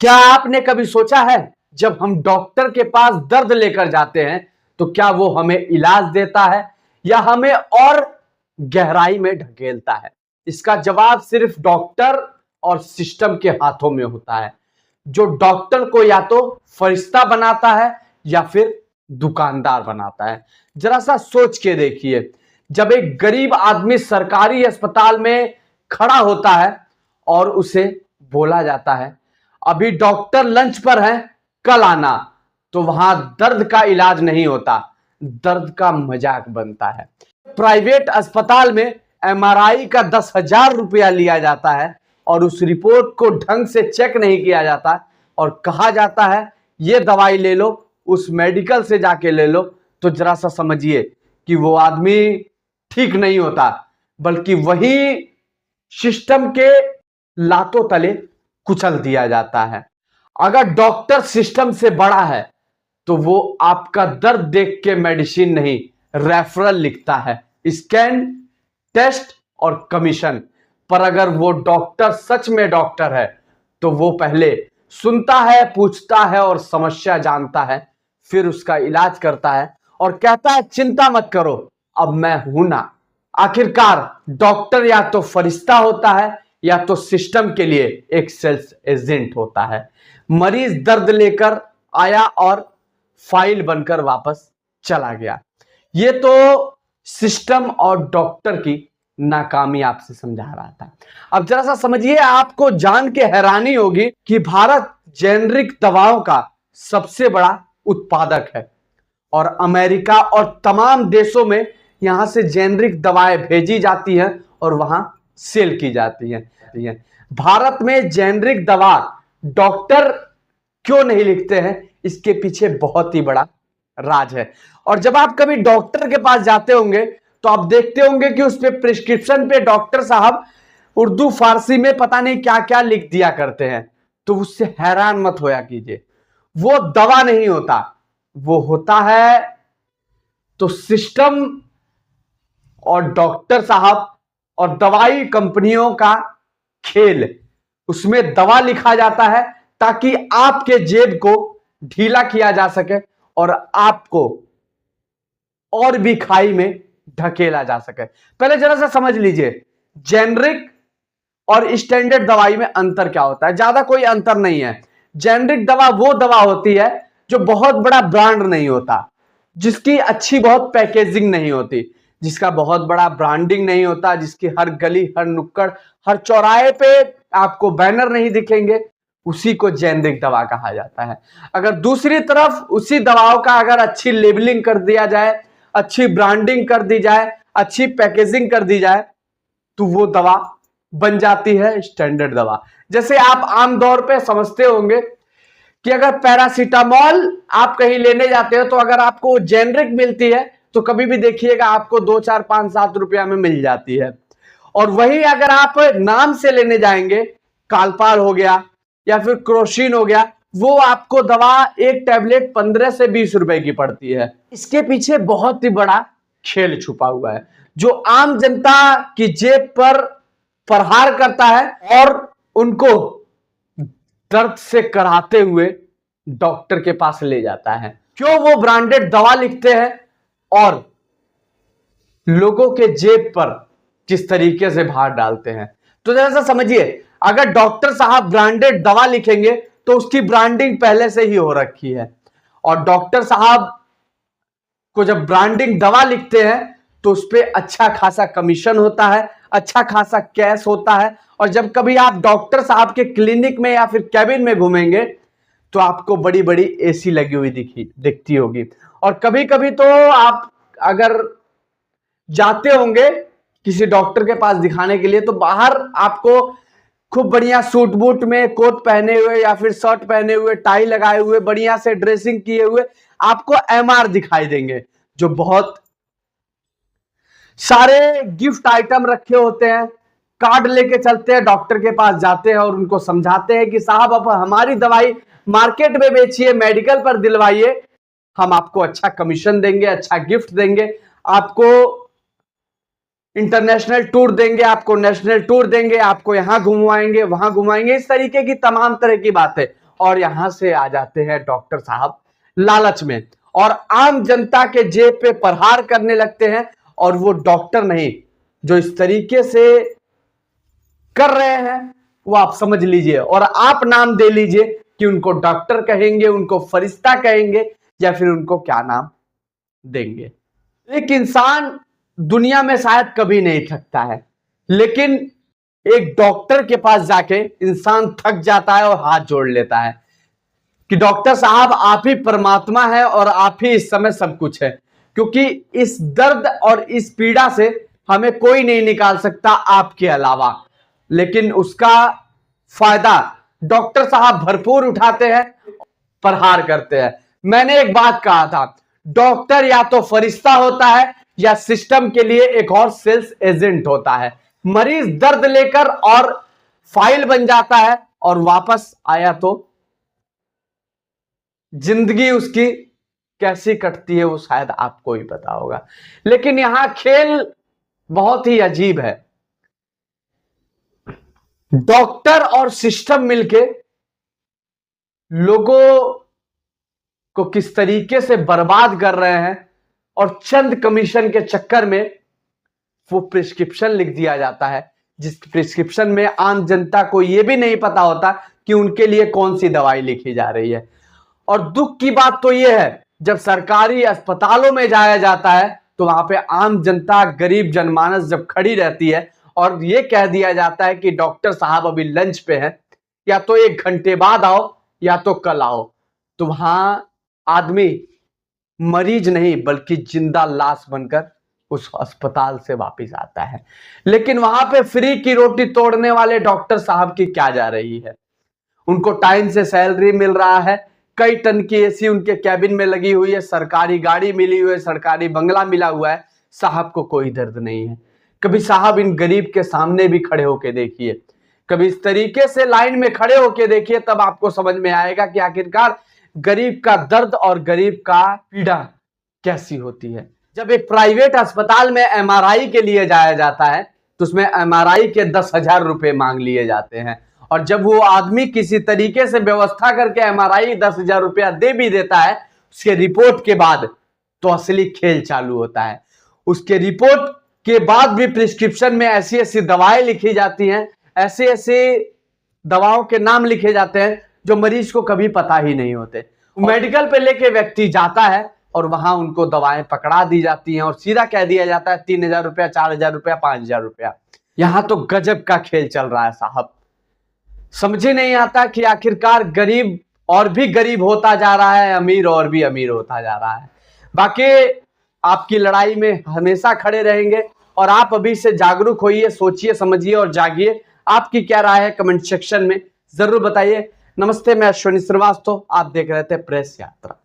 क्या आपने कभी सोचा है जब हम डॉक्टर के पास दर्द लेकर जाते हैं तो क्या वो हमें इलाज देता है या हमें और गहराई में ढकेलता है? इसका जवाब सिर्फ डॉक्टर और सिस्टम के हाथों में होता है, जो डॉक्टर को या तो फरिश्ता बनाता है या फिर दुकानदार बनाता है। जरा सा सोच के देखिए, जब एक गरीब आदमी सरकारी अस्पताल में खड़ा होता है और उसे बोला जाता है अभी डॉक्टर लंच पर हैं, कल आना, तो वहां दर्द का इलाज नहीं होता, दर्द का मजाक बनता है। प्राइवेट अस्पताल में एमआरआई का 10,000 रुपया लिया जाता है और उस रिपोर्ट को ढंग से चेक नहीं किया जाता और कहा जाता है ये दवाई ले लो, उस मेडिकल से जाके ले लो, तो जरा सा समझिए कि वो आदमी ठीक नहीं होता, बल्कि वही सिस्टम के लातों तले कुचल दिया जाता है। अगर डॉक्टर सिस्टम से बड़ा है तो वो आपका दर्द देख के मेडिसिन नहीं, रेफरल लिखता है, स्कैन, टेस्ट और कमीशन। पर अगर वो डॉक्टर सच में डॉक्टर है तो वो पहले सुनता है, पूछता है और समस्या जानता है, फिर उसका इलाज करता है और कहता है चिंता मत करो, अब मैं हूं ना। आखिरकार डॉक्टर या तो फरिश्ता होता है या तो सिस्टम के लिए एक सेल्स एजेंट होता है। मरीज दर्द लेकर आया और फाइल बनकर वापस चला गया। ये तो सिस्टम और डॉक्टर की नाकामी आपसे समझा रहा था। अब जरा सा समझिए, आपको जान के हैरानी होगी कि भारत जेनरिक दवाओं का सबसे बड़ा उत्पादक है और अमेरिका और तमाम देशों में यहां से जेनरिक दवाएं भेजी जाती हैं और वहां सेल की जाती हैं। भारत में जेनरिक दवा डॉक्टर क्यों नहीं लिखते हैं, इसके पीछे बहुत ही बड़ा राज है। और जब आप कभी डॉक्टर के पास जाते होंगे तो आप देखते होंगे कि उस पे प्रिस्क्रिप्शन पे डॉक्टर साहब उर्दू फारसी में पता नहीं क्या क्या लिख दिया करते हैं, तो उससे हैरान मत होया कीजिए, वो दवा नहीं होता, वो होता है तो सिस्टम और डॉक्टर साहब और दवाई कंपनियों का खेल। उसमें दवा लिखा जाता है ताकि आपके जेब को ढीला किया जा सके और आपको और भी खाई में ढकेला जा सके। पहले जरा सा समझ लीजिए, जेनरिक और स्टैंडर्ड दवाई में अंतर क्या होता है। ज्यादा कोई अंतर नहीं है। जेनरिक दवा वो दवा होती है जो बहुत बड़ा ब्रांड नहीं होता, जिसकी अच्छी बहुत पैकेजिंग नहीं होती, जिसका बहुत बड़ा ब्रांडिंग नहीं होता, जिसकी हर गली, हर नुक्कड़, हर चौराहे पे आपको बैनर नहीं दिखेंगे, उसी को जेनरिक दवा कहा जाता है। अगर दूसरी तरफ उसी दवाओं का अगर अच्छी लेबलिंग कर दिया जाए, अच्छी ब्रांडिंग कर दी जाए, अच्छी पैकेजिंग कर दी जाए, तो वो दवा बन जाती है स्टैंडर्ड दवा। जैसे आप आम तौर पे समझते होंगे कि अगर पैरासीटामॉल आप कहीं लेने जाते हो तो अगर आपको जेनरिक मिलती है तो कभी भी देखिएगा आपको 2, 4, 5, 7 रुपया में मिल जाती है। और वही अगर आप नाम से लेने जाएंगे, कालपाल हो गया या फिर क्रोसिन हो गया, वो आपको दवा एक टैबलेट 15 से 20 रुपए की पड़ती है। इसके पीछे बहुत ही बड़ा खेल छुपा हुआ है जो आम जनता की जेब पर प्रहार करता है और उनको दर्द से कराते हुए डॉक्टर के पास ले जाता है। क्यों वो ब्रांडेड दवा लिखते हैं और लोगों के जेब पर किस तरीके से भार डालते हैं। तो जैसा समझिए, अगर डॉक्टर साहब ब्रांडेड दवा लिखेंगे तो उसकी ब्रांडिंग पहले से ही हो रखी है और डॉक्टर साहब को जब ब्रांडिंग दवा लिखते हैं तो उस पर अच्छा खासा कमीशन होता है, अच्छा खासा कैश होता है। और जब कभी आप डॉक्टर साहब के क्लिनिक में या फिर कैबिन में घूमेंगे तो आपको बड़ी बड़ी एसी लगी हुई दिखती होगी। और कभी कभी तो आप अगर जाते होंगे किसी डॉक्टर के पास दिखाने के लिए तो बाहर आपको खूब बढ़िया सूट बूट में, कोट पहने हुए या फिर शर्ट पहने हुए, टाई लगाए हुए, बढ़िया से ड्रेसिंग किए हुए आपको एमआर दिखाई देंगे, जो बहुत सारे गिफ्ट आइटम रखे होते हैं। कार्ड लेके चलते हैं, डॉक्टर के पास जाते हैं और उनको समझाते हैं कि साहब अब हमारी दवाई मार्केट में बेचिए, मेडिकल पर दिलवाइए, हम आपको अच्छा कमीशन देंगे, अच्छा गिफ्ट देंगे, आपको इंटरनेशनल टूर देंगे, आपको नेशनल टूर देंगे, आपको यहां घुमाएंगे, वहां घुमाएंगे, इस तरीके की तमाम तरह की बातें। और यहां से आ जाते हैं डॉक्टर साहब लालच में और आम जनता के जेब पे प्रहार करने लगते हैं। और वो डॉक्टर नहीं, जो इस तरीके से कर रहे हैं वो आप समझ लीजिए और आप नाम दे लीजिए कि उनको डॉक्टर कहेंगे, उनको फरिश्ता कहेंगे, या फिर उनको क्या नाम देंगे। एक इंसान दुनिया में शायद कभी नहीं थकता है, लेकिन एक डॉक्टर के पास जाके इंसान थक जाता है और हाथ जोड़ लेता है कि डॉक्टर साहब आप ही परमात्मा है और आप ही इस समय सब कुछ है, क्योंकि इस दर्द और इस पीड़ा से हमें कोई नहीं निकाल सकता आपके अलावा। लेकिन उसका फायदा डॉक्टर साहब भरपूर उठाते हैं, प्रहार करते हैं। मैंने एक बात कहा था, डॉक्टर या तो फरिश्ता होता है या सिस्टम के लिए एक और सेल्स एजेंट होता है। मरीज दर्द लेकर और फाइल बन जाता है और वापस आया तो जिंदगी उसकी कैसी कटती है वो शायद आपको ही पता होगा। लेकिन यहां खेल बहुत ही अजीब है। डॉक्टर और सिस्टम मिलके लोगों को किस तरीके से बर्बाद कर रहे हैं और चंद कमीशन के चक्कर में वो प्रिस्क्रिप्शन लिख दिया जाता है, जिस प्रिस्क्रिप्शन में आम जनता को यह भी नहीं पता होता कि उनके लिए कौन सी दवाई लिखी जा रही है। और दुख की बात तो यह है, जब सरकारी अस्पतालों में जाया जाता है तो वहां पे आम जनता, गरीब जनमानस जब खड़ी रहती है और यह कह दिया जाता है कि डॉक्टर साहब अभी लंच पे हैं, या तो 1 घंटे बाद आओ या तो कल आओ, तो वहां आदमी मरीज नहीं बल्कि जिंदा लाश बनकर उस अस्पताल से वापस आता है। लेकिन वहां पे फ्री की रोटी तोड़ने वाले डॉक्टर साहब की क्या जा रही है? उनको टाइम से सैलरी मिल रहा है, कई टन की एसी उनके कैबिन में लगी हुई है, सरकारी गाड़ी मिली हुई है, सरकारी बंगला मिला हुआ है, साहब को कोई दर्द नहीं है। कभी साहब इन गरीब के सामने भी खड़े होके देखिए, कभी इस तरीके से लाइन में खड़े होके देखिए, तब आपको समझ में आएगा कि आखिरकार गरीब का दर्द और गरीब का पीड़ा कैसी होती है। जब एक प्राइवेट अस्पताल में एमआरआई के लिए जाया जाता है तो उसमें एमआरआई के 10,000 रुपए मांग लिए जाते हैं, और जब वो आदमी किसी तरीके से व्यवस्था करके एमआरआई 10,000 रुपया दे भी देता है उसके रिपोर्ट के बाद, तो असली खेल चालू होता है। उसके रिपोर्ट के बाद भी प्रिस्क्रिप्शन में ऐसी ऐसी दवाएं लिखी जाती हैं, ऐसे ऐसे दवाओं के नाम लिखे जाते हैं जो मरीज को कभी पता ही नहीं होते। मेडिकल पे लेके व्यक्ति जाता है और वहां उनको दवाएं पकड़ा दी जाती हैं और सीधा कह दिया जाता है 3,000 रुपया, 4,000 रुपया, 5,000 रुपया। यहां तो गजब का खेल चल रहा है साहब। समझ ही नहीं आता कि आखिरकार गरीब और भी गरीब होता जा रहा है, अमीर और भी अमीर होता जा रहा है। बाकी आपकी लड़ाई में हमेशा खड़े रहेंगे और आप अभी से जागरूक होइए, सोचिए, समझिए और जागिए। आपकी क्या राय है कमेंट सेक्शन में जरूर बताइए। नमस्ते, मैं अश्विनी श्रीवास्तव, आप देख रहे थे प्रेस यात्रा।